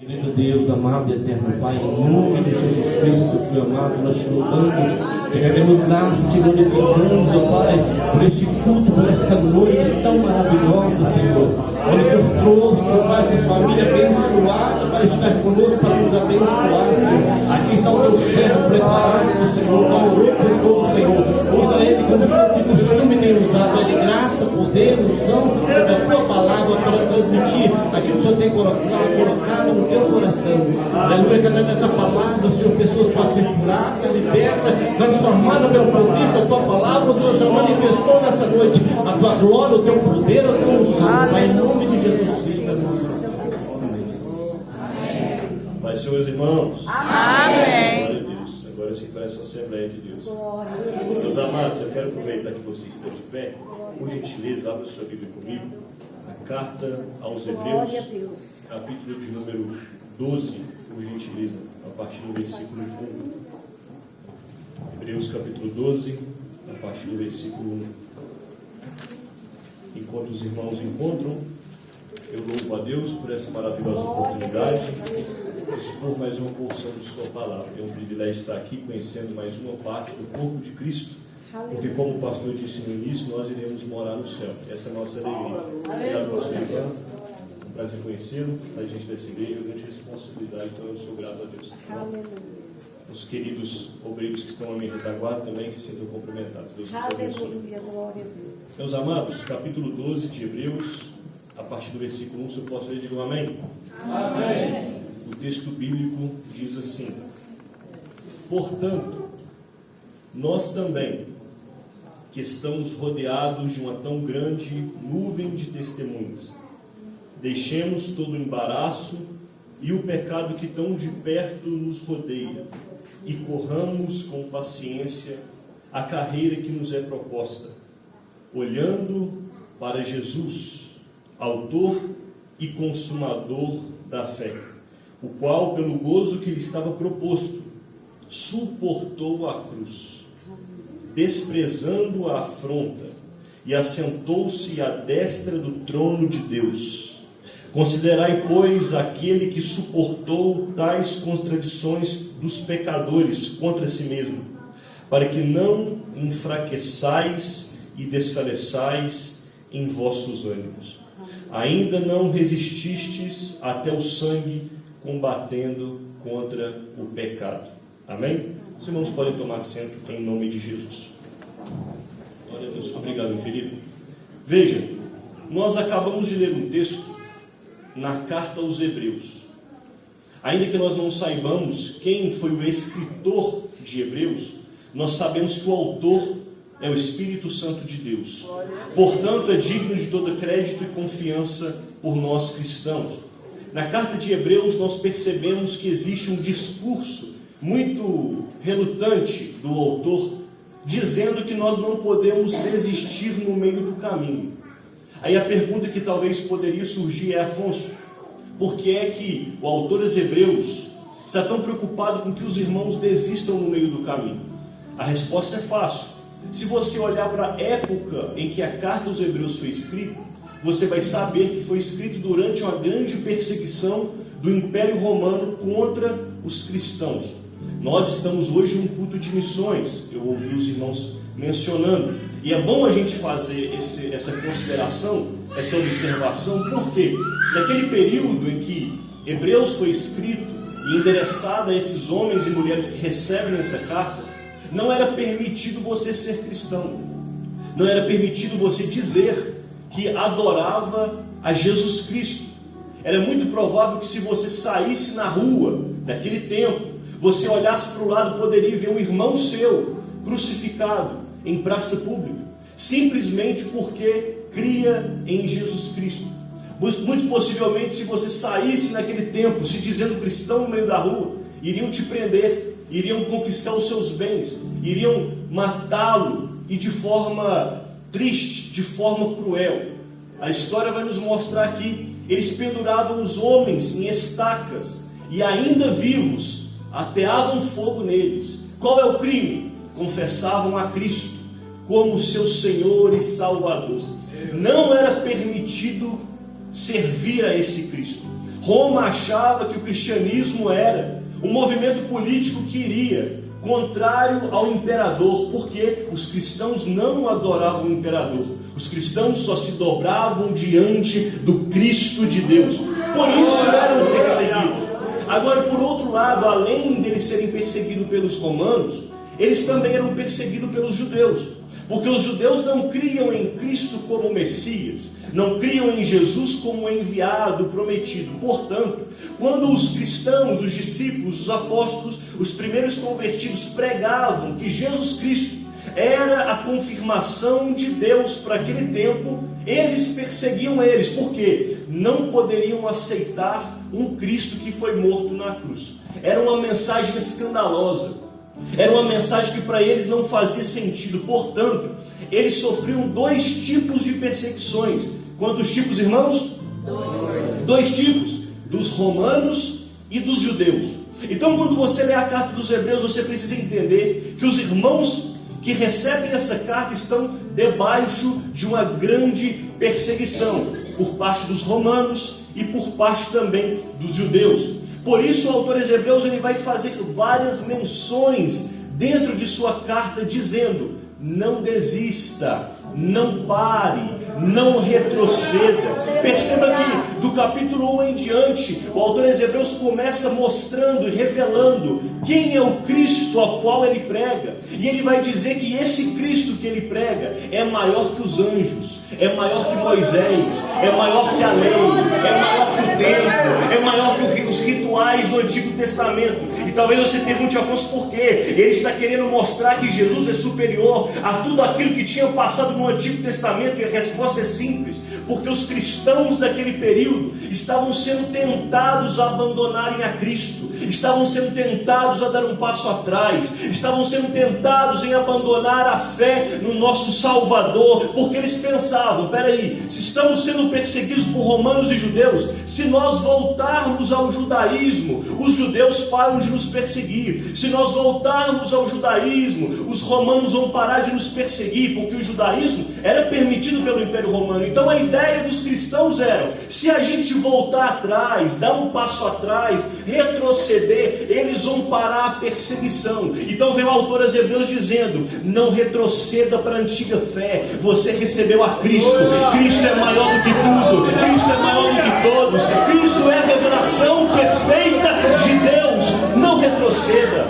Querido Deus, amado e eterno Pai, em nome de Jesus Cristo, Filho amado, nós te louvamos, te queremos graça, te glorificamos, ó Pai, por este culto, por esta noite tão maravilhosa, Senhor. Olha, o Senhor trouxe, Pai, essa família abençoada para estar conosco, para nos abençoar, Senhor. Aqui está o teu servo preparado, Senhor, para o teu povo, Senhor. Usa ele como o Senhor de costume tem usado, ele graça, poder, unção, da tua palavra para transmitir aquilo que o Senhor tem colocado no teu coração. Aleluia, que através dessa palavra, Senhor, pessoas possam ser curadas, libertas, transformadas pelo poder da tua palavra. O Senhor já manifestou nessa noite a tua glória, o teu poder, a tua unção. Vai em nome de Jesus Cristo. Amém. Pai, Senhor, meus irmãos. Amém. Glória a Deus. Agora sim parece uma Assembleia de Deus. Meus amados, eu quero aproveitar que você está de pé. Por gentileza, abra sua Bíblia comigo. A carta aos Hebreus, capítulo de número 12, por gentileza, a partir do versículo 1. Hebreus capítulo 12, a partir do versículo 1. Enquanto os irmãos encontram, eu louvo a Deus por essa maravilhosa oportunidade de expor mais uma porção de sua palavra. É um privilégio estar aqui conhecendo mais uma parte do corpo de Cristo, porque como o pastor disse no início, nós iremos morar no céu. Essa é a nossa alegria. Obrigado, pastor Ivan. É um prazer conhecê-lo, a gente dessa igreja, grande responsabilidade, então eu sou grato a Deus. Os queridos obreiros que estão a minha retaguarda também se sintam cumprimentados. Deus os abençoe. Meus amados, capítulo 12 de Hebreus, a partir do versículo 1, se eu posso ler, digo amém. Amém. O texto bíblico diz assim: portanto, nós também, que estamos rodeados de uma tão grande nuvem de testemunhas, deixemos todo o embaraço e o pecado que tão de perto nos rodeia, e corramos com paciência a carreira que nos é proposta, olhando para Jesus, autor e consumador da fé, o qual, pelo gozo que lhe estava proposto, suportou a cruz, desprezando a afronta, e assentou-se à destra do trono de Deus. Considerai, pois, aquele que suportou tais contradições dos pecadores contra si mesmo, para que não enfraqueçais e desfaleçais em vossos ânimos. Ainda não resististes até o sangue, combatendo contra o pecado. Amém? Os irmãos podem tomar assento em nome de Jesus. Glória a Deus. Obrigado, querido. Veja, nós acabamos de ler um texto na carta aos Hebreus. Ainda que nós não saibamos quem foi o escritor de Hebreus, nós sabemos que o autor é o Espírito Santo de Deus. Portanto, é digno de todo crédito e confiança por nós cristãos. Na carta de Hebreus, nós percebemos que existe um discurso muito relutante do autor, dizendo que nós não podemos desistir no meio do caminho. Aí a pergunta que talvez poderia surgir é: Afonso, por que é que o autor dos Hebreus está tão preocupado com que os irmãos desistam no meio do caminho? A resposta é fácil. Se você olhar para a época em que a carta aos Hebreus foi escrita, você vai saber que foi escrito durante uma grande perseguição do Império Romano contra os cristãos. Nós estamos hoje num culto de missões, eu ouvi os irmãos mencionando, e é bom a gente fazer essa consideração, essa observação, porque naquele período em que Hebreus foi escrito e endereçado a esses homens e mulheres que recebem essa carta, não era permitido você ser cristão, não era permitido você dizer que adorava a Jesus Cristo. Era muito provável que se você saísse na rua daquele tempo, você olhasse para o lado, poderia ver um irmão seu crucificado em praça pública, simplesmente porque cria em Jesus Cristo. Muito possivelmente, se você saísse naquele tempo se dizendo cristão no meio da rua, iriam te prender, iriam confiscar os seus bens, iriam matá-lo, e de forma triste, de forma cruel. A história vai nos mostrar que eles penduravam os homens em estacas, e ainda vivos, ateavam fogo neles. Qual é o crime? Confessavam a Cristo como seu Senhor e Salvador. Não era permitido servir a esse Cristo. Roma achava que o cristianismo era um movimento político que iria contrário ao imperador, porque os cristãos não adoravam o imperador. Os cristãos só se dobravam diante do Cristo de Deus. Por isso eram perseguidos. Agora, por outro lado, além deles serem perseguidos pelos romanos, eles também eram perseguidos pelos judeus, porque os judeus não criam em Cristo como Messias, não criam em Jesus como enviado, prometido. Portanto, quando os cristãos, os discípulos, os apóstolos, os primeiros convertidos pregavam que Jesus Cristo era a confirmação de Deus para aquele tempo, eles perseguiam eles, porque não poderiam aceitar um Cristo que foi morto na cruz. Era uma mensagem escandalosa, era uma mensagem que para eles não fazia sentido. Portanto, eles sofriam 2 tipos de perseguições. Quantos tipos, irmãos? 2 tipos, dos romanos e dos judeus. Então, quando você lê a carta dos Hebreus, você precisa entender que os irmãos que recebem essa carta estão debaixo de uma grande perseguição por parte dos romanos e por parte também dos judeus. Por isso o autor aos Hebreus ele vai fazer várias menções dentro de sua carta dizendo: não desista, não pare, não retroceda. Perceba que do capítulo 1 em diante, o autor aos Hebreus começa mostrando e revelando quem é o Cristo ao qual ele prega. E ele vai dizer que esse Cristo que ele prega é maior que os anjos, é maior que Moisés, é maior que a lei, é maior que o templo, é maior que os rituais do Antigo Testamento. E talvez você pergunte, Afonso, por quê? Ele está querendo mostrar que Jesus é superior a tudo aquilo que tinha passado no Antigo Testamento. E a resposta é simples: porque os cristãos daquele período estavam sendo tentados a abandonarem a Cristo, estavam sendo tentados a dar um passo atrás, estavam sendo tentados em abandonar a fé no nosso Salvador, porque eles pensavam: peraí, se estamos sendo perseguidos por romanos e judeus, se nós voltarmos ao judaísmo, os judeus param de nos perseguir. Se nós voltarmos ao judaísmo, os romanos vão parar de nos perseguir, porque o judaísmo era permitido pelo Império Romano. Então a ideia dos cristãos era: se a gente voltar atrás, dar um passo atrás, retroceder, eles vão parar a perseguição. Então vem o autor aos Hebreus dizendo: não retroceda para a antiga fé, você recebeu a Cristo, Cristo é maior do que tudo, Cristo é maior do que todos, Cristo é a revelação perfeita de Deus, não retroceda.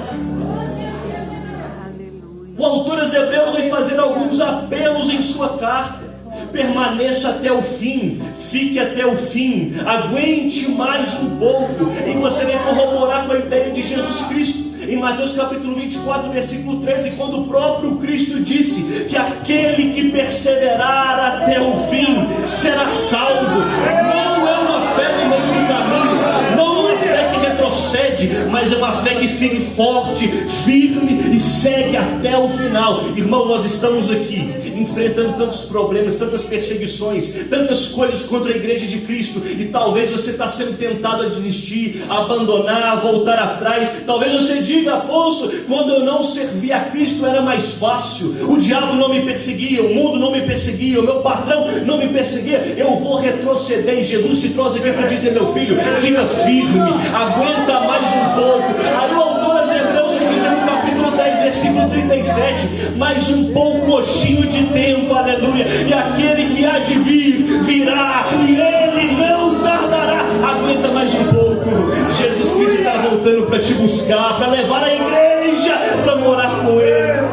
O autor aos Hebreus vai fazer alguns apelos em sua carta: permaneça até o fim, fique até o fim, aguente mais um pouco. E você vai corroborar com a ideia de Jesus Cristo em Mateus capítulo 24, versículo 13, quando o próprio Cristo disse que aquele que perseverar até o fim será salvo. Não é uma fé que não tem caminho, não é uma fé que retrocede, mas é uma fé que fique forte, firme e segue até o final. Irmão, nós estamos aqui enfrentando tantos problemas, tantas perseguições, tantas coisas contra a igreja de Cristo, e talvez você está sendo tentado a desistir, a abandonar, a voltar atrás. Talvez você diga: Afonso, quando eu não servi a Cristo era mais fácil, o diabo não me perseguia, o mundo não me perseguia, o meu patrão não me perseguia, eu vou retroceder. E Jesus te trouxe aqui para dizer: meu filho, fica firme, aguenta mais um pouco. Aí o autor aos Hebreus vai dizer no capítulo 10, versículo 37, mais um pouquinho de tempo, aleluia, e aquele que há de vir, virá, e ele não tardará. Aguenta mais um pouco. Jesus Cristo está voltando para te buscar, para levar a igreja para morar com ele.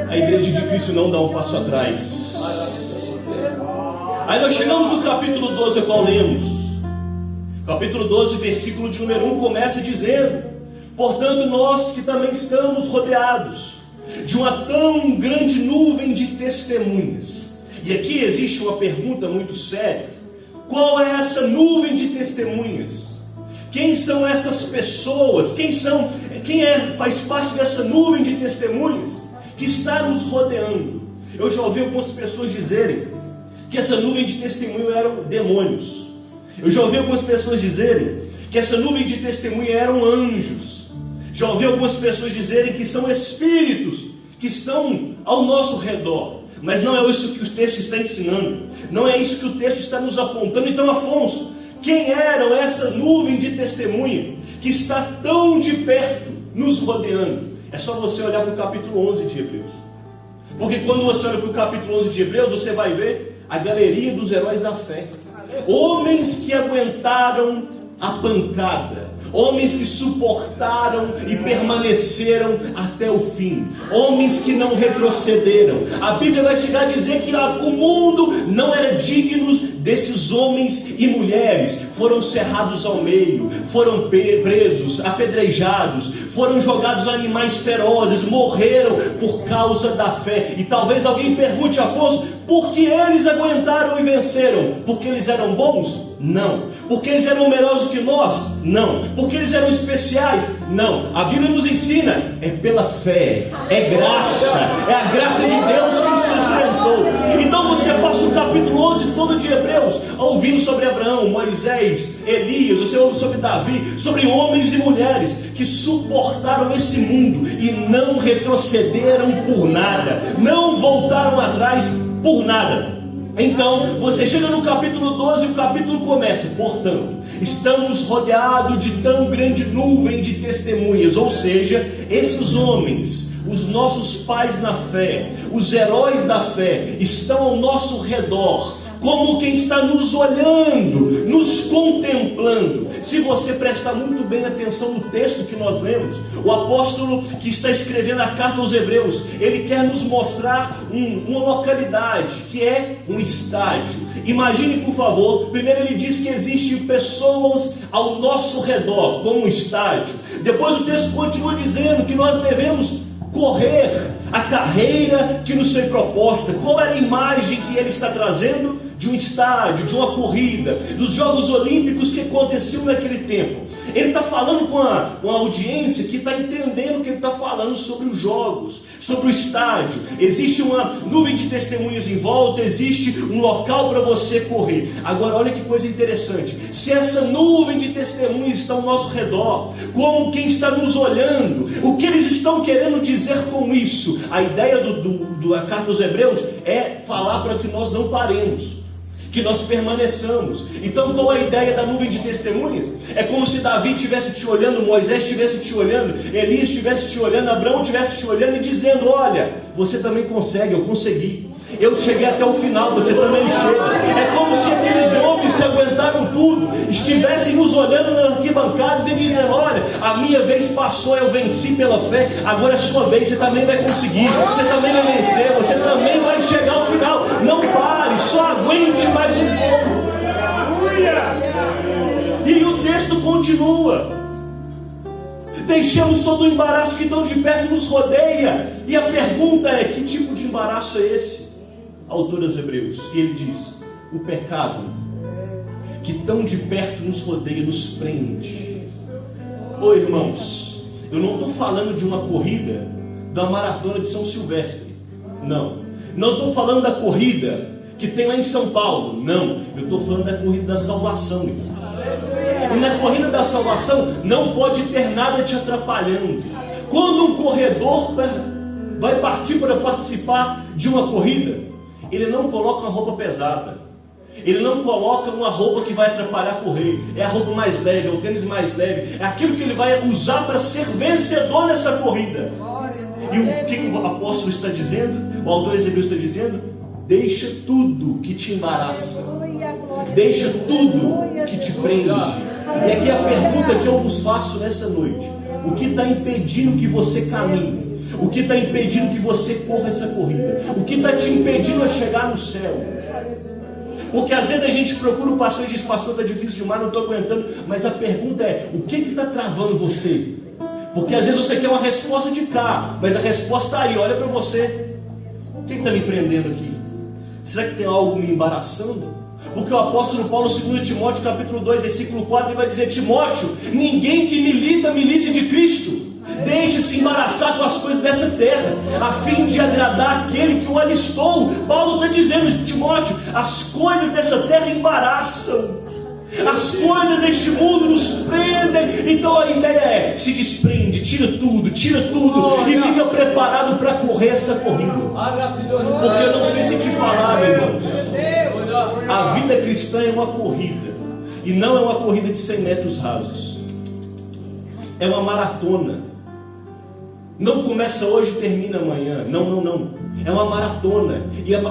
A igreja de Cristo não dá um passo atrás. Aí nós chegamos no capítulo 12, ao qual lemos. Capítulo 12, versículo de número 1, começa dizendo: portanto, nós que também estamos rodeados de uma tão grande nuvem de testemunhas. E aqui existe uma pergunta muito séria: qual é essa nuvem de testemunhas? Quem são essas pessoas? Faz parte dessa nuvem de testemunhas que está nos rodeando? Eu já ouvi algumas pessoas dizerem que essa nuvem de testemunho eram demônios. Eu já ouvi algumas pessoas dizerem que essa nuvem de testemunha eram anjos. Já ouvi algumas pessoas dizerem que são espíritos que estão ao nosso redor. Mas não é isso que o texto está ensinando. Não é isso que o texto está nos apontando. Então, Afonso, quem eram essa nuvem de testemunha que está tão de perto nos rodeando? É só você olhar para o capítulo 11 de Hebreus. Porque quando você olha para o capítulo 11 de Hebreus, você vai ver a galeria dos heróis da fé. Homens que aguentaram a pancada. Homens que suportaram e permaneceram até o fim. Homens que não retrocederam. A Bíblia vai chegar a dizer que o mundo não era digno desses homens e mulheres. Foram cerrados ao meio, foram presos, apedrejados, foram jogados a animais ferozes, morreram por causa da fé. E talvez alguém pergunte, Afonso, por que eles aguentaram e venceram? Porque eles eram bons? Não. Porque eles eram melhores que nós? Não. Porque eles eram especiais? Não. A Bíblia nos ensina, é pela fé, é graça, é a graça de Deus que sustentou. Então você passa o capítulo 11 todo de Hebreus, ouvindo sobre Abraão, Moisés, Elias, você ouve sobre Davi, sobre homens e mulheres que suportaram esse mundo e não retrocederam por nada, não voltaram atrás por nada. Então, você chega no capítulo 12 e o capítulo começa. Portanto, estamos rodeados de tão grande nuvem de testemunhas. Ou seja, esses homens, os nossos pais na fé, os heróis da fé, estão ao nosso redor, como quem está nos olhando, nos contemplando. Se você prestar muito bem atenção no texto que nós lemos, o apóstolo que está escrevendo a carta aos Hebreus, ele quer nos mostrar uma localidade, que é um estádio. Imagine, por favor, primeiro ele diz que existem pessoas ao nosso redor, como um estádio. Depois o texto continua dizendo que nós devemos correr a carreira que nos foi proposta. Qual era a imagem que ele está trazendo? De um estádio, de uma corrida, dos Jogos Olímpicos que aconteciam naquele tempo. Ele está falando com uma audiência que está entendendo o que ele está falando sobre os jogos, sobre o estádio. Existe uma nuvem de testemunhas em volta, existe um local para você correr. Agora olha que coisa interessante, se essa nuvem de testemunhas está ao nosso redor, como quem está nos olhando, o que eles estão querendo dizer com isso? A ideia da carta aos Hebreus é falar para que nós não paremos, que nós permaneçamos. Então qual é a ideia da nuvem de testemunhas? É como se Davi estivesse te olhando, Moisés estivesse te olhando, Elias estivesse te olhando, Abraão estivesse te olhando e dizendo, olha, você também consegue, eu consegui, eu cheguei até o final, você também chega. É como se aqueles homens que aguentaram tudo estivessem nos olhando nas arquibancadas e dizendo, olha, a minha vez passou, eu venci pela fé, agora é a sua vez, você também vai conseguir, você também vai vencer, você também vai chegar ao final. Não pare, só aguente mais um pouco. E o texto continua. Deixemos todo o embaraço que tão de perto nos rodeia. E a pergunta é, que tipo de embaraço é esse? Autor aos Hebreus, e ele diz, o pecado que tão de perto nos rodeia, nos prende. Ô irmãos, eu não estou falando de uma corrida da maratona de São Silvestre, não estou falando da corrida que tem lá em São Paulo, não, eu estou falando da corrida da salvação, irmãos. E na corrida da salvação não pode ter nada te atrapalhando. Quando um corredor vai partir para participar de uma corrida, ele não coloca uma roupa pesada, ele não coloca uma roupa que vai atrapalhar correr, é a roupa mais leve, é o tênis mais leve, é aquilo que ele vai usar para ser vencedor nessa corrida. E o que o apóstolo está dizendo? O autor aos Hebreus está dizendo, deixa tudo que te embaraça, deixa tudo que te prende. E aqui a pergunta que eu vos faço nessa noite, o que está impedindo que você caminhe? O que está impedindo que você corra essa corrida? O que está te impedindo a chegar no céu? Porque às vezes a gente procura o pastor e diz, pastor, está difícil demais, não estou aguentando. Mas a pergunta é, o que está travando você? Porque às vezes você quer uma resposta de cá, mas a resposta está aí, olha para você. O que está me prendendo aqui? Será que tem algo me embaraçando? Porque o apóstolo Paulo, 2 Timóteo capítulo 2, versículo 4, ele vai dizer, Timóteo, ninguém que milita a milícia de Cristo deixe-se embaraçar com as coisas dessa terra, a fim de agradar aquele que o alistou. Paulo está dizendo, Timóteo, as coisas dessa terra embaraçam. As coisas deste mundo nos prendem. Então a ideia é: se desprende, tira tudo e fica preparado para correr essa corrida. Porque eu não sei se te falaram, irmãos, a vida cristã é uma corrida, e não é uma corrida de 100 metros rasos. É uma maratona. Não começa hoje e termina amanhã. Não. É uma maratona.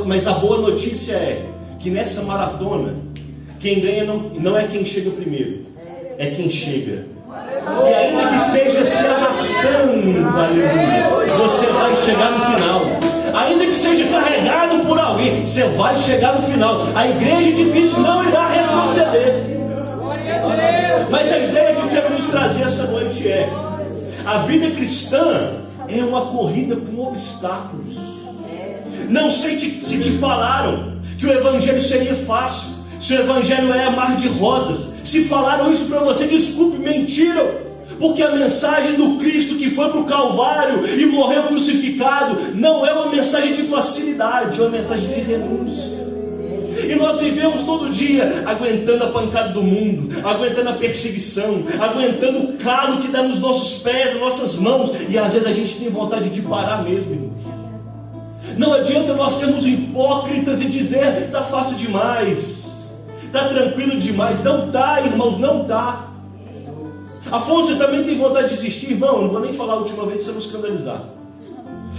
Mas a boa notícia é que nessa maratona, quem ganha não é quem chega primeiro, é quem chega. E ainda que seja se arrastando, aleluia, você vai chegar no final. Ainda que seja carregado por alguém, você vai chegar no final. A igreja de Cristo não irá retroceder. Mas a ideia que eu quero nos trazer essa noite é: a vida cristã é uma corrida com obstáculos. Não sei se te falaram que o evangelho seria fácil, se o evangelho é mar de rosas. Se falaram isso para você, desculpe, mentiram. Porque a mensagem do Cristo que foi para o Calvário e morreu crucificado não é uma mensagem de facilidade, é uma mensagem de renúncia. E nós vivemos todo dia aguentando a pancada do mundo, aguentando a perseguição, aguentando o calo que dá nos nossos pés, nas nossas mãos. E às vezes a gente tem vontade de parar mesmo, irmãos. Não adianta nós sermos hipócritas e dizer: está fácil demais, está tranquilo demais. Não está, irmãos, não está. Afonso também tem vontade de desistir, irmão. Eu não vou nem falar a última vez para você não escandalizar.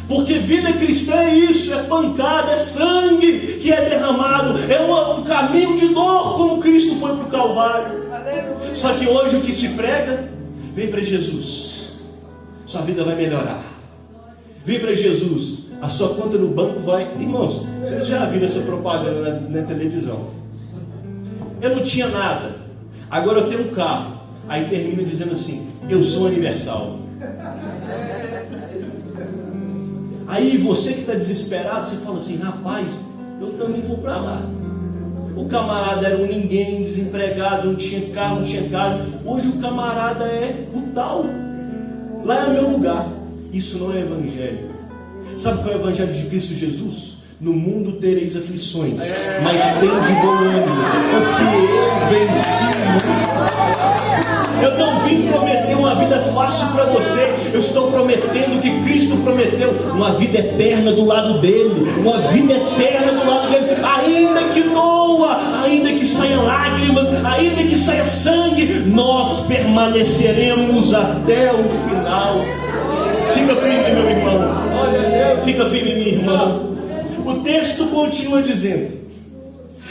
Porque vida cristã é isso, é pancada, é sangue que é derramado, é um caminho de dor, como Cristo foi para o Calvário. Só que hoje o que se prega: vem para Jesus, sua vida vai melhorar. Vem para Jesus, a sua conta no banco vai... Irmãos, vocês já viram essa propaganda na televisão? Eu não tinha nada, agora eu tenho um carro. Aí termina dizendo assim: eu sou universal. Aí você que está desesperado, você fala assim: rapaz, eu também vou para lá. O camarada era um ninguém, desempregado, não tinha carro, não tinha casa. Hoje o camarada é o tal. Lá é o meu lugar. Isso não é evangelho. Sabe qual é o evangelho de Cristo Jesus? No mundo tereis aflições, mas tende bom ânimo, porque eu venci. Eu não vim prometer uma vida fácil para você. Eu estou prometendo o que Cristo prometeu: uma vida eterna do lado dele, uma vida eterna do lado dele. Ainda que doa, ainda que saia lágrimas, ainda que saia sangue, nós permaneceremos até o final. Fica firme, meu irmão. Fica firme, minha irmã. O texto continua dizendo: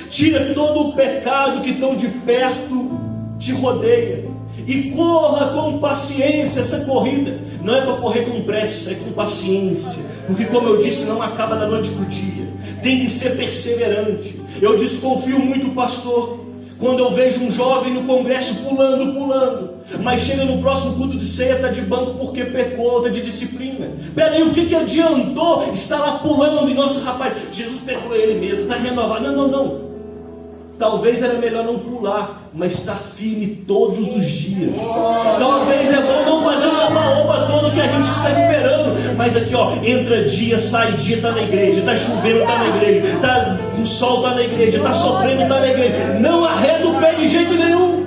tira todo o pecado que tão de perto te rodeia e corra com paciência essa corrida. Não é para correr com pressa, é com paciência, porque, como eu disse, não acaba da noite para o dia. Tem que ser perseverante. Eu desconfio muito, pastor, quando eu vejo um jovem no congresso pulando, mas chega no próximo culto de ceia, está de banco porque pecou, está de disciplina. Peraí, o que adiantou estar lá pulando? E nosso rapaz, Jesus perdoou ele mesmo, está renovado. Não. Talvez era melhor não pular, mas estar firme todos os dias. Talvez é bom não fazer uma oba-oba toda que a gente está esperando, mas aqui, ó, entra dia, sai dia, está na igreja, está chovendo, está na igreja, está com sol, está na igreja, está sofrendo, está na igreja. Não arreda o pé de jeito nenhum.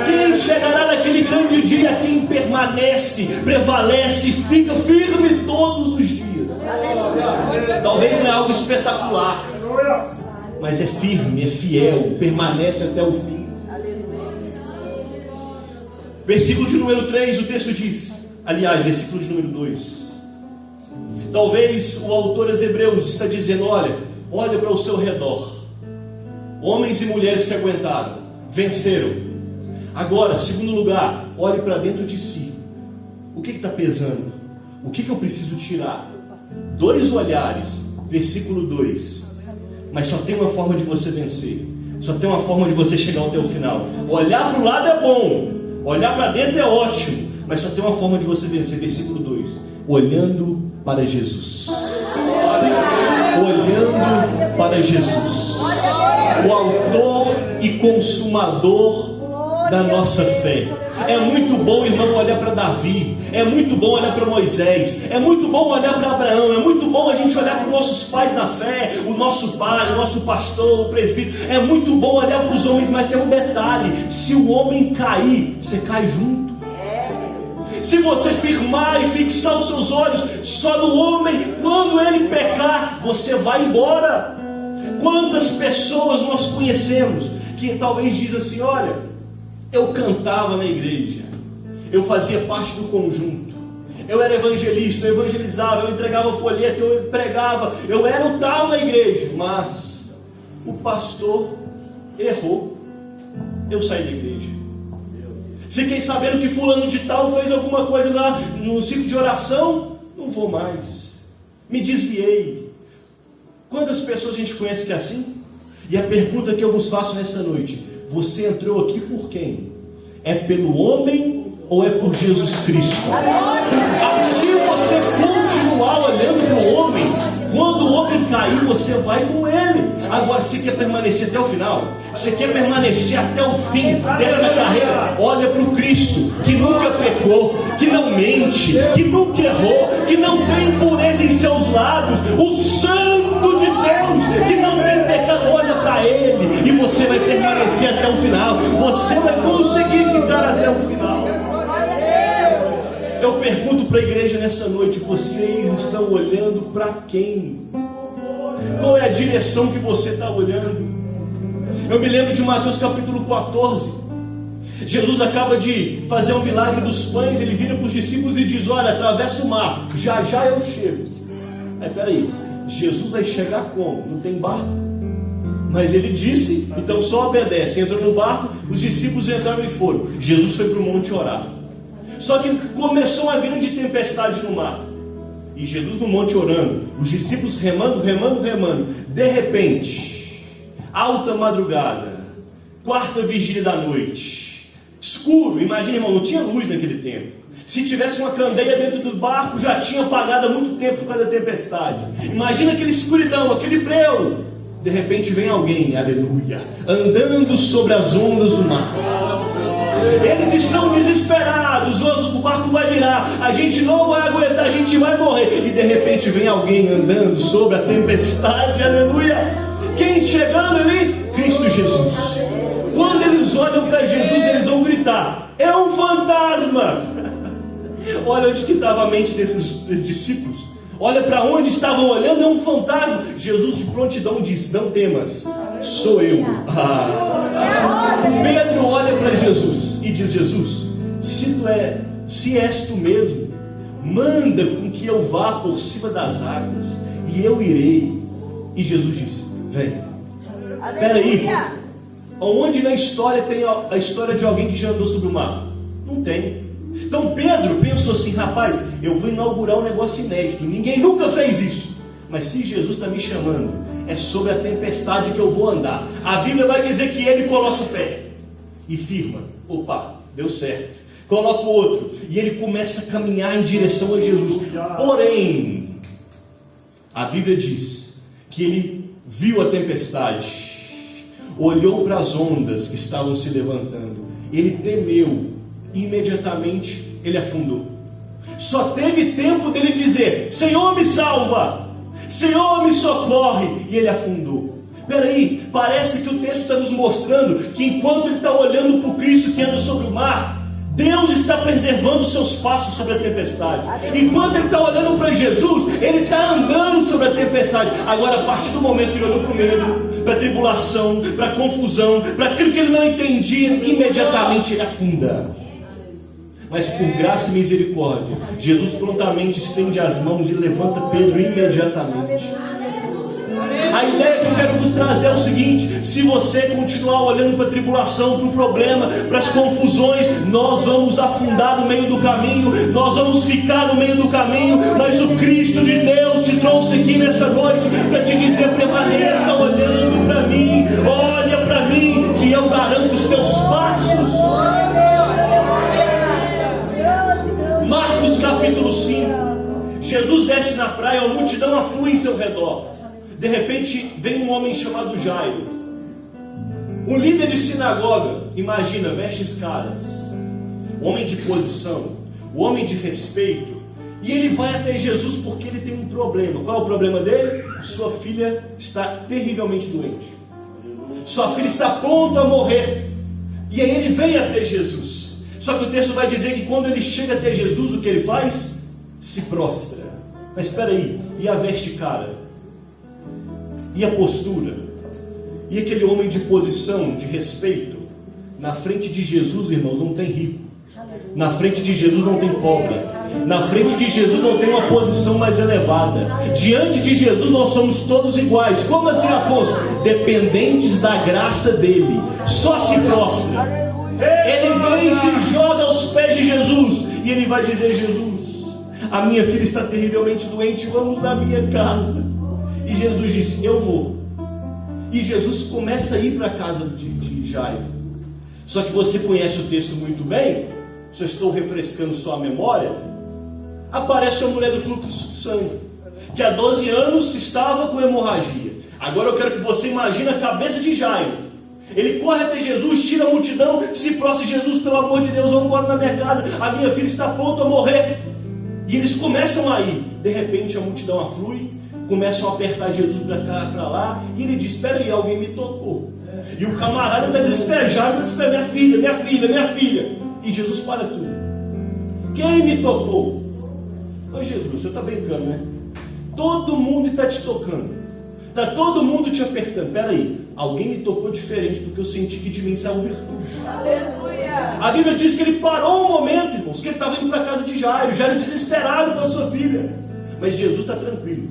Quem chegará naquele grande dia? Quem permanece, prevalece, fica firme todos os dias. Talvez não é algo espetacular, mas é firme, é fiel, permanece até o fim. Versículo de número 3, o texto diz, aliás, versículo de número 2. Talvez o autor aos Hebreus está dizendo: olha para o seu redor. Homens e mulheres que aguentaram, venceram. Agora, segundo lugar, olhe para dentro de si. O que está pesando? O que eu preciso tirar? 2 olhares, versículo 2. Mas só tem uma forma de você vencer. Só tem uma forma de você chegar até o final. Olhar para o lado é bom, olhar para dentro é ótimo, mas só tem uma forma de você vencer. Versículo 2: olhando para Jesus. Olhando para Jesus, o autor e consumador da nossa fé. É muito bom, irmão, olhar para Davi. É muito bom olhar para Moisés. É muito bom olhar para Abraão. É muito bom a gente olhar olhar para os nossos pais na fé, o nosso pai, o nosso pastor, o presbítero. É muito bom olhar para os homens, mas tem um detalhe: se o homem cair, você cai junto. Se você firmar e fixar os seus olhos só no homem, quando ele pecar, você vai embora. Quantas pessoas nós conhecemos que talvez dizem assim: olha, eu cantava na igreja, eu fazia parte do conjunto, eu era evangelista, eu evangelizava, eu entregava folheto, eu pregava, eu era o tal na igreja, mas o pastor errou, eu saí da igreja. Fiquei sabendo que fulano de tal fez alguma coisa lá no ciclo de oração, não vou mais, me desviei. Quantas pessoas a gente conhece que é assim? E a pergunta que eu vos faço nessa noite: você entrou aqui por quem? É pelo homem ou é por Jesus Cristo? Se você continuar olhando para o homem, quando o homem cair, você vai com ele. Agora, você quer permanecer até o final? Você quer permanecer até o fim dessa carreira? Olha para o Cristo, que nunca pecou, que não mente, que nunca errou, que não tem impureza em seus lábios, o Santo de Deus, que não tem pecado. Olha para ele e você vai permanecer até o final. Você vai conseguir ficar até o final. Eu pergunto para a igreja nessa noite: vocês estão olhando para quem? Qual é a direção que você está olhando? Eu me lembro de Mateus capítulo 14. Jesus acaba de fazer um milagre dos pães. Ele vira para os discípulos e diz: olha, atravessa o mar, já já eu chego. Aí peraí, Jesus vai chegar como? Não tem barco? Mas ele disse, então só obedece. Entra no barco, os discípulos entraram e foram. Jesus foi para o monte orar. Só que começou uma grande tempestade no mar, e Jesus no monte orando, os discípulos remando. De repente, alta madrugada, quarta vigília da noite, escuro. Imagina, irmão, não tinha luz naquele tempo. Se tivesse uma candeia dentro do barco, já tinha apagado há muito tempo por causa da tempestade. Imagina aquela escuridão, aquele breu. De repente vem alguém, aleluia, andando sobre as ondas do mar. Eles estão desesperados, o barco vai virar, a gente não vai aguentar, a gente vai morrer. E de repente vem alguém andando sobre a tempestade, aleluia. Quem chegando ali? Cristo Jesus. Quando eles olham para Jesus, eles vão gritar: é um fantasma. Olha onde que estava a mente desses discípulos. Olha para onde estavam olhando, é um fantasma. Jesus de prontidão diz: não temas, sou eu. Pedro olha para Jesus e diz: Jesus, se és tu mesmo, manda com que eu vá por cima das águas, e eu irei. E Jesus disse: vem. Peraí, onde na história tem a história de alguém que já andou sobre o mar? Não tem. Então Pedro pensou assim: rapaz, eu vou inaugurar um negócio inédito, ninguém nunca fez isso. Mas se Jesus está me chamando, é sobre a tempestade que eu vou andar. A Bíblia vai dizer que ele coloca o pé e firma. Opa, deu certo. Coloca o outro e ele começa a caminhar em direção a Jesus. Porém, a Bíblia diz que ele viu a tempestade, olhou para as ondas que estavam se levantando, ele temeu, e imediatamente ele afundou. Só teve tempo dele dizer: Senhor, me salva, Senhor, me socorre, e ele afundou. Peraí, parece que o texto está nos mostrando que enquanto ele está olhando para o Cristo que anda sobre o mar, Deus está preservando os seus passos sobre a tempestade. Enquanto ele está olhando para Jesus, ele está andando sobre a tempestade. Agora, a partir do momento que ele olhou para o medo, para a tribulação, para a confusão, para aquilo que ele não entendia, imediatamente ele afunda. Mas por graça e misericórdia, Jesus prontamente estende as mãos e levanta Pedro imediatamente. A ideia que eu quero vos trazer é o seguinte: se você continuar olhando para a tribulação, para o problema, para as confusões, nós vamos afundar no meio do caminho, nós vamos ficar no meio do caminho. Mas o Cristo de Deus te trouxe aqui nessa noite para te dizer: permaneça olhando para mim, olha para mim, que eu garanto os teus passos. Marcos capítulo 5. Jesus desce na praia, a multidão aflui em seu redor. De repente vem um homem chamado Jairo, um líder de sinagoga. Imagina, vestes caras, homem de posição, homem de respeito. E ele vai até Jesus porque ele tem um problema. Qual é o problema dele? Sua filha está terrivelmente doente. Sua filha está pronta a morrer. E aí ele vem até Jesus. Só que o texto vai dizer que quando ele chega até Jesus, o que ele faz? Se prostra. Mas espera aí, e a veste cara? E a postura? E aquele homem de posição, de respeito? Na frente de Jesus, irmãos, não tem rico. Na frente de Jesus não tem pobre. Na frente de Jesus não tem uma posição mais elevada. Diante de Jesus nós somos todos iguais. Como assim, Afonso? Dependentes da graça dele. Só se prostra. Ele vem e se joga aos pés de Jesus. E ele vai dizer: Jesus, a minha filha está terrivelmente doente, vamos na minha casa. E Jesus disse: eu vou. E Jesus começa a ir para a casa de Jairo. Só que você conhece o texto muito bem. Se eu estou refrescando sua memória, aparece a mulher do fluxo de sangue, que há 12 anos estava com hemorragia. Agora eu quero que você imagine a cabeça de Jairo. Ele corre até Jesus, tira a multidão, se prostra: Jesus, pelo amor de Deus, vamos embora na minha casa, a minha filha está pronta a morrer. E eles começam a ir. De repente a multidão aflui, começam a apertar Jesus para cá, para lá, e ele diz: espera aí, alguém me tocou. E o camarada está desesperado, minha filha, minha filha, minha filha. E Jesus para tudo. Quem me tocou? Ô Jesus, você está brincando, né? Todo mundo está te tocando. Está todo mundo te apertando. Espera aí, alguém me tocou diferente, porque eu senti que de mim saiu virtude. Aleluia! A Bíblia diz que ele parou um momento, irmãos, que ele estava indo para a casa de Jairo. Jairo desesperado com a sua filha. Mas Jesus está tranquilo,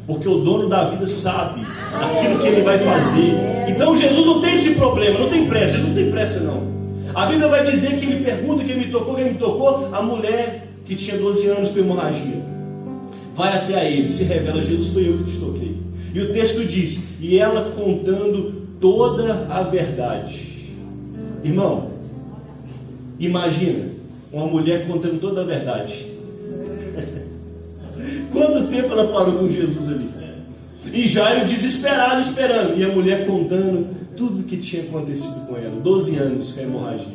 porque o dono da vida sabe aquilo que ele vai fazer. Então Jesus não tem esse problema, não tem pressa. Jesus não tem pressa, não. A Bíblia vai dizer que ele pergunta: quem me tocou, quem me tocou? A mulher que tinha 12 anos com hemorragia vai até a ele, se revela: Jesus, foi eu que te toquei. E o texto diz: e ela contando toda a verdade. Irmão, imagina uma mulher contando toda a verdade. Quanto tempo ela parou com Jesus ali? E Jairo desesperado, esperando. E a mulher contando tudo que tinha acontecido com ela. 12 anos com a hemorragia.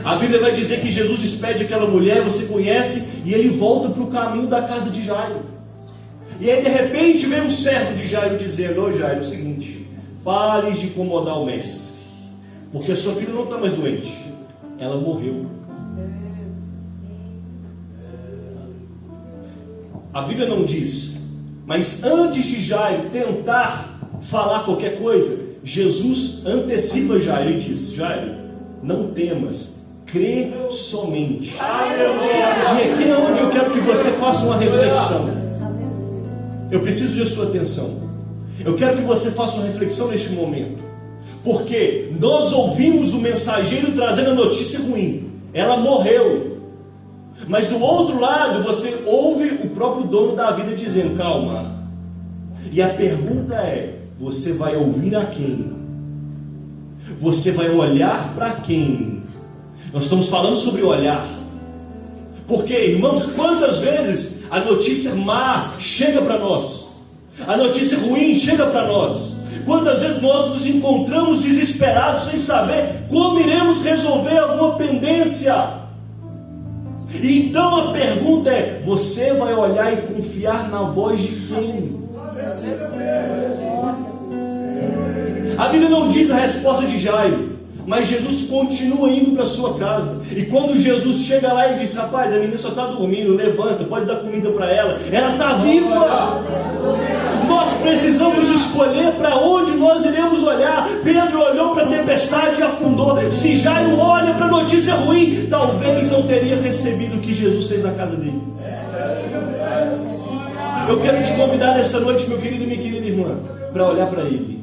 A Bíblia vai dizer que Jesus despede aquela mulher, você conhece, e ele volta para o caminho da casa de Jairo. E aí de repente vem um servo de Jairo dizendo: ô Jairo, é o seguinte, pare de incomodar o mestre, porque a sua filha não está mais doente, ela morreu. A Bíblia não diz, mas antes de Jairo tentar falar qualquer coisa, Jesus antecipa Jairo e diz: Jairo, não temas, crê somente. E aqui é onde eu quero que você faça uma reflexão. Eu preciso de sua atenção. Eu quero que você faça uma reflexão neste momento, porque nós ouvimos o mensageiro trazendo a notícia ruim: ela morreu. Mas do outro lado você ouve o próprio dono da vida dizendo: calma. E a pergunta é: você vai ouvir a quem? Você vai olhar para quem? Nós estamos falando sobre olhar. Porque, irmãos, quantas vezes a notícia má chega para nós, a notícia ruim chega para nós. Quantas vezes nós nos encontramos desesperados, sem saber como iremos resolver alguma pendência. E então a pergunta é: você vai olhar e confiar na voz de quem? A Bíblia não diz a resposta de Jairo, mas Jesus continua indo para sua casa. E quando Jesus chega lá e diz: rapaz, a menina só está dormindo, levanta, pode dar comida para ela está viva. Nós precisamos escolher para onde nós iremos olhar. Pedro olhou para a tempestade e afundou. Se Jairo olha para a notícia ruim, talvez não teria recebido o que Jesus fez na casa dele. Eu quero te convidar nessa noite, meu querido e minha querida irmã, para olhar para ele.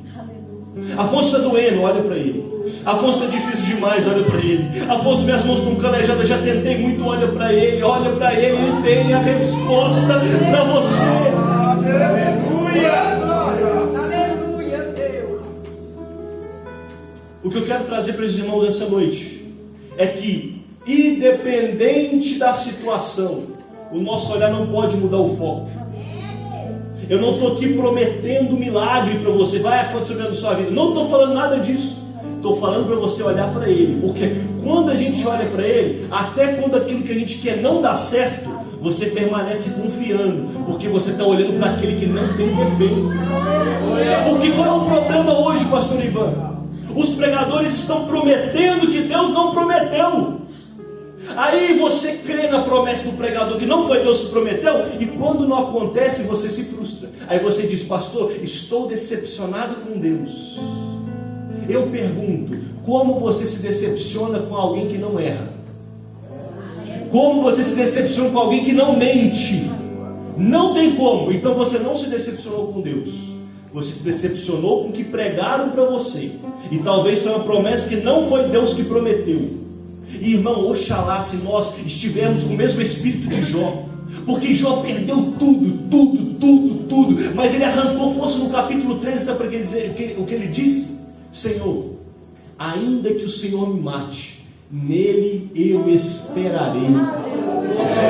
Afonso está doendo, olha para ele. Afonso está difícil demais, olha para ele. Afonso, minhas mãos estão calejadas, já tentei muito, olha para ele. Olha para ele, ele tem a resposta para você. Aleluia! Aleluia, Deus! O que eu quero trazer para os irmãos essa noite é que, independente da situação, o nosso olhar não pode mudar o foco. Eu não estou aqui prometendo milagre para você, vai acontecer na sua vida. Não estou falando nada disso. Estou falando para você olhar para Ele. Porque quando a gente olha para Ele, até quando aquilo que a gente quer não dá certo, você permanece confiando, porque você está olhando para aquele que não tem defeito. Porque qual é o problema hoje, pastor Ivan? Os pregadores estão prometendo que Deus não prometeu. Aí você crê na promessa do pregador que não foi Deus que prometeu, e quando não acontece você se frustra. Aí você diz: pastor, estou decepcionado com Deus. Eu pergunto, como você se decepciona com alguém que não erra? Como você se decepciona com alguém que não mente? Não tem como. Então você não se decepcionou com Deus, você se decepcionou com o que pregaram para você, e talvez foi uma promessa que não foi Deus que prometeu. E irmão, oxalá se nós estivermos com o mesmo espírito de Jó, porque Jó perdeu tudo, mas ele arrancou força. No capítulo 13, sabe o que ele disse? Senhor, ainda que o Senhor me mate, nele eu esperarei.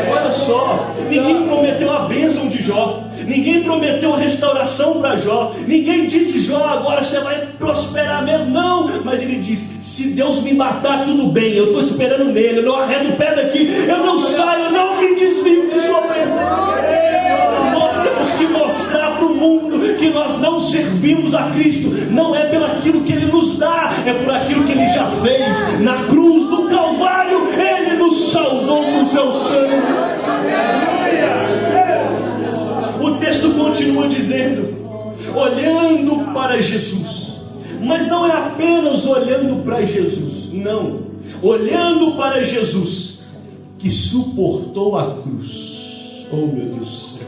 Olha só, ninguém prometeu a bênção de Jó, ninguém prometeu a restauração para Jó, ninguém disse: Jó, agora você vai prosperar mesmo. Não, mas ele disse: se Deus me matar, tudo bem, eu estou esperando nele, eu não arredo o pé daqui, eu não saio, eu não me desvio de sua presença. Nós temos que mostrar para o mundo que nós não servimos a Cristo, não é pelo aquilo que Ele nos dá, é por aquilo que Ele já fez na cruz do Calvário. Ele nos salvou com o seu sangue. O texto continua dizendo: olhando para Jesus. Mas não é apenas olhando para Jesus, não, olhando para Jesus, que suportou a cruz. Oh meu Deus do céu,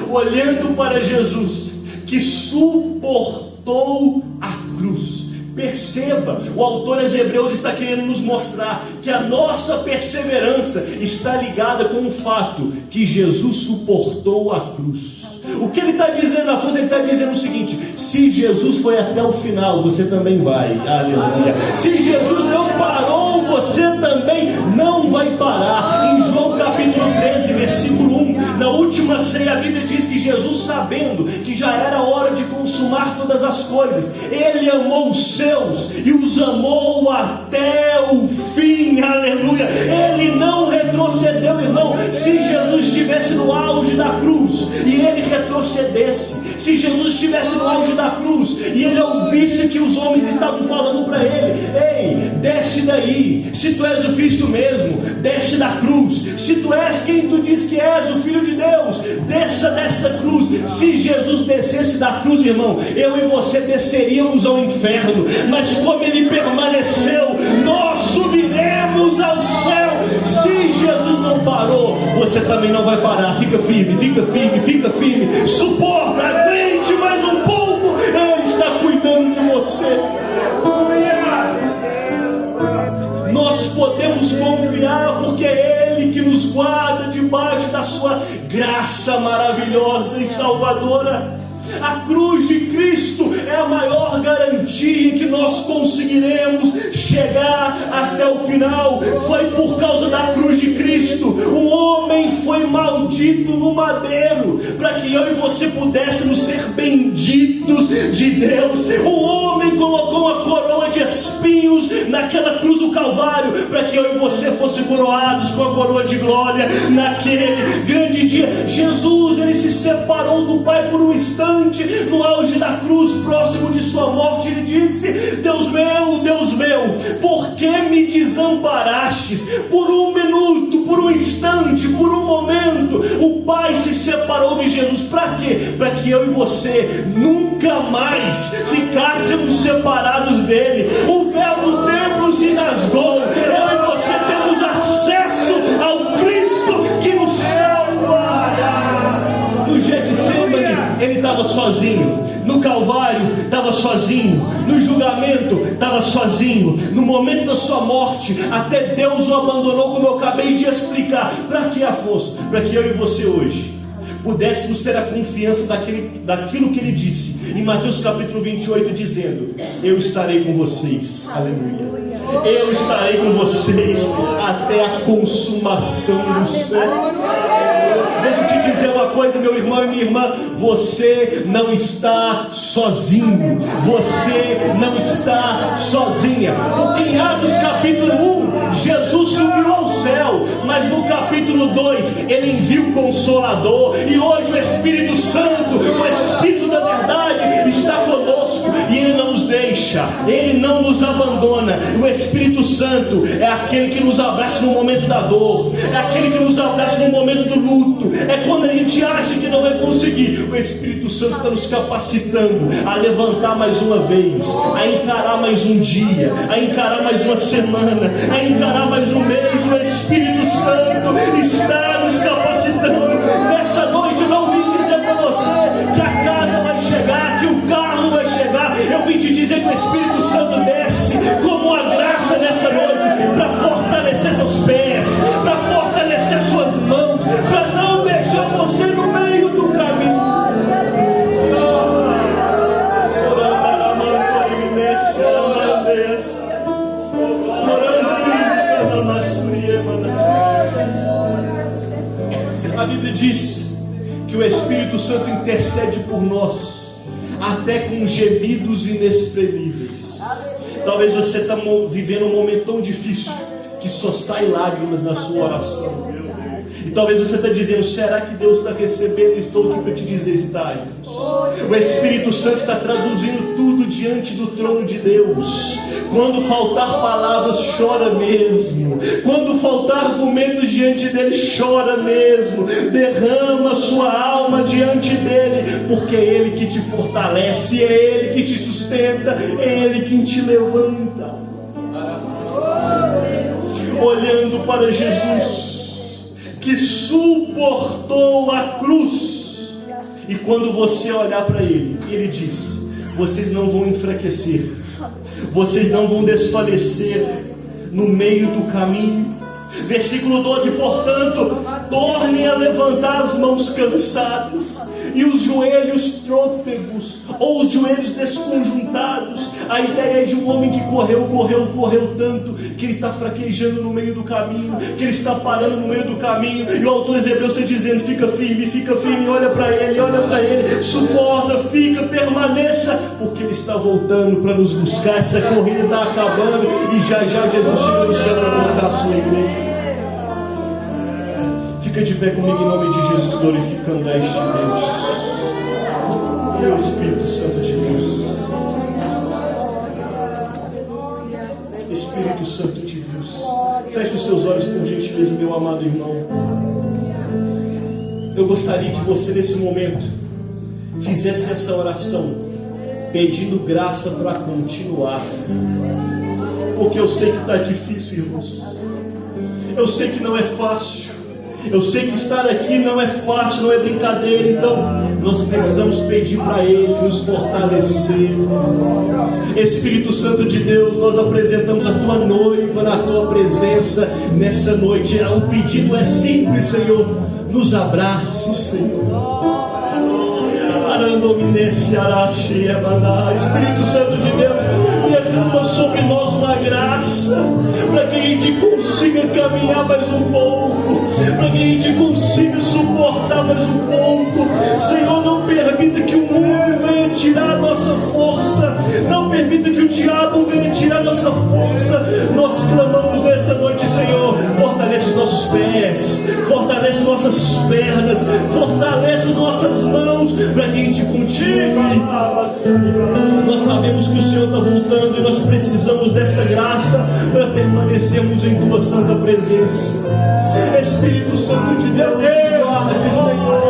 olhando para Jesus, que suportou a cruz. Perceba, o autor aos Hebreus está querendo nos mostrar que a nossa perseverança está ligada com o fato que Jesus suportou a cruz. O que ele está dizendo, Afonso? Ele está dizendo o seguinte: se Jesus foi até o final, você também vai. Aleluia. Se Jesus não parou, você também não vai parar. Em João capítulo 13, versículo 1, na última ceia, a Bíblia diz que Jesus, sabendo que já era hora de consumar todas as coisas, Ele amou os seus e os amou até o fim. Aleluia. Ele não retrocedeu, irmão. Se Jesus estivesse no auge da cruz e Ele retrocedesse, se Jesus estivesse no auge da cruz e Ele ouvisse que os homens estavam falando para Ele: ei, desce daí, se tu és o Cristo mesmo, desce da cruz, se tu és quem tu diz que és, o Filho de Deus, desça dessa cruz. Se Jesus descesse da cruz, irmão, eu e você desceríamos ao inferno, mas como Ele permaneceu, nós subiremos ao céu. Se Jesus não parou, você também não vai parar. Fica firme, fica firme, fica firme, suporta, aguente mais um pouco, Ele está cuidando de você. Nós podemos confiar, porque é Ele que nos guarda debaixo da sua graça maravilhosa e salvadora. A cruz de Cristo é a maior garantia que nós conseguiremos chegar até o final. Foi por causa da cruz de Cristo. Um homem foi maldito no madeiro, para que eu e você pudéssemos ser benditos de Deus. Um homem colocou uma coroa de espinhos naquela cruz do Calvário, para que eu e você fossem coroados com a coroa de glória naquele grande dia. Jesus, Ele se separou do Pai por um instante. No auge da cruz, próximo de sua morte, Ele disse: Deus meu, por que me desamparastes? Por um minuto, por um instante, por um momento, o Pai se separou de Jesus. Para quê? Para que eu e você nunca mais ficássemos separados dele. O véu do templo se rasgou. Eu e você temos acesso ao Cristo que nos salva. No Getsemane, Ele estava sozinho. No Calvário, estava sozinho. No julgamento, estava sozinho. No momento da sua morte, até Deus o abandonou, como eu acabei de explicar. Para que, Afonso? Para que eu e você hoje pudéssemos ter a confiança daquilo que Ele disse em Mateus capítulo 28, dizendo: eu estarei com vocês. Aleluia. Eu estarei com vocês até a consumação do século. Deixa eu te dizer uma coisa, meu irmão e minha irmã, você não está sozinho, você não está sozinha, porque em Atos capítulo 1, Jesus subiu ao céu, mas no capítulo 2, ele envia o Consolador, e hoje o Espírito Santo, o Espírito da verdade, está conosco, e ele não nos deixa, ele não nos abandona. O Espírito Santo é aquele que nos abraça no momento da dor, é aquele que nos abraça no momento do luto, é quando a gente acha que não vai conseguir. O Espírito Santo está nos capacitando a levantar mais uma vez, a encarar mais um dia, a encarar mais uma semana, a encarar mais um mês. O Espírito Santo está nos capacitando. Nessa noite eu não vim dizer para você que a casa vai chegar, que o carro vai chegar. Eu vim te dizer que o Espírito Santo desce como a graça nessa noite, para fortalecer seus pés, para fortalecer suas mãos, para não deixar você no meio do caminho. A Bíblia diz que o Espírito Santo intercede por nós, até com gemidos inexprimíveis. Talvez você está vivendo um momento tão difícil que só sai lágrimas na sua oração. E talvez você está dizendo: será que Deus está recebendo? Estou aqui para te dizer: está, irmãos. O Espírito Santo está traduzindo tudo diante do trono de Deus. Quando faltar palavras, chora mesmo. Quando faltar argumentos diante dele, chora mesmo. Derrama sua alma diante dele, porque é ele que te fortalece, é ele que te sustenta, é ele que te levanta. Olhando para Jesus, que suportou a cruz, e quando você olhar para ele, ele diz: vocês não vão enfraquecer, vocês não vão desfalecer no meio do caminho. Versículo 12: portanto, tornem a levantar as mãos cansadas e os joelhos trôpegos, ou os joelhos desconjuntados. A ideia é de um homem que correu tanto, que ele está fraquejando no meio do caminho, que ele está parando no meio do caminho, e o autor dos Hebreus está dizendo: fica firme, olha para ele, suporta, permaneça, porque ele está voltando para nos buscar. Essa corrida está acabando, e já Jesus chega no céu para buscar a sua igreja. Fica de pé comigo em nome de Jesus, glorificando a este Deus. E o Espírito Santo de Deus. Espírito Santo de Deus. Feche os seus olhos por gentileza, meu amado irmão. Eu gostaria que você nesse momento fizesse essa oração, pedindo graça para continuar. Porque eu sei que está difícil, irmãos. Eu sei que não é fácil. Eu sei que estar aqui não é fácil, não é brincadeira. Então nós precisamos pedir para Ele nos fortalecer. Espírito Santo de Deus, nós apresentamos a Tua noiva na Tua presença nessa noite. O pedido é simples, Senhor: nos abrace, Senhor. Espírito Santo de Deus, derrama sobre nós uma graça, para que a gente consiga caminhar mais um pouco, para que a gente consiga suportar mais um pouco. Senhor, não permita que o mundo venha tirar a nossa força, não permita que o diabo venha tirar a nossa força. Nós clamamos nessa noite, Senhor: fortalece os nossos pés, fortalece nossas pernas, fortalece nossas mãos, para que a gente continue. Nós sabemos que o Senhor está voltando, e nós precisamos dessa graça para permanecermos em Tua santa presença. Espírito Santo de Deus, nos guarde, Senhor.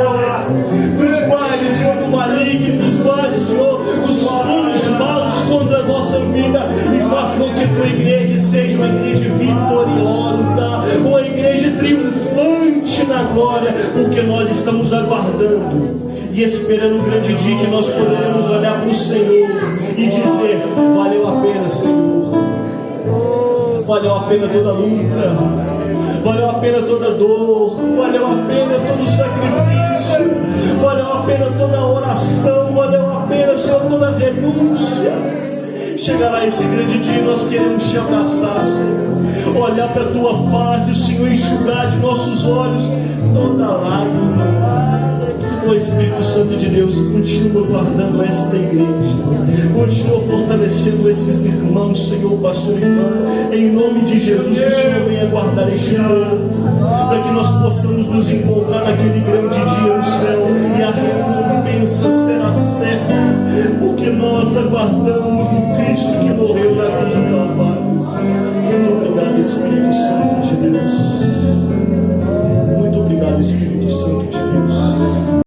Nos guarde, Senhor, do maligno. Nos guarde, Senhor, dos planos maus contra a nossa vida, e faça com que a Tua igreja seja uma igreja vitoriosa, uma igreja triunfante na glória, porque nós estamos aguardando e esperando um grande dia que nós poderemos olhar para o Senhor e dizer: valeu a pena, Senhor. Valeu a pena toda luta, valeu a pena toda dor, valeu a pena todo sacrifício, valeu a pena toda oração, valeu a pena, Senhor, toda renúncia. Chegará esse grande dia e nós queremos te abraçar, Senhor, olhar para a Tua face, o Senhor enxugar de nossos olhos toda lágrima. O Espírito Santo de Deus continua guardando esta igreja, continua fortalecendo esses irmãos, Senhor, pastor Ivan, em nome de Jesus, que o Senhor venha guardar este povo, para que nós possamos nos encontrar naquele grande dia no céu,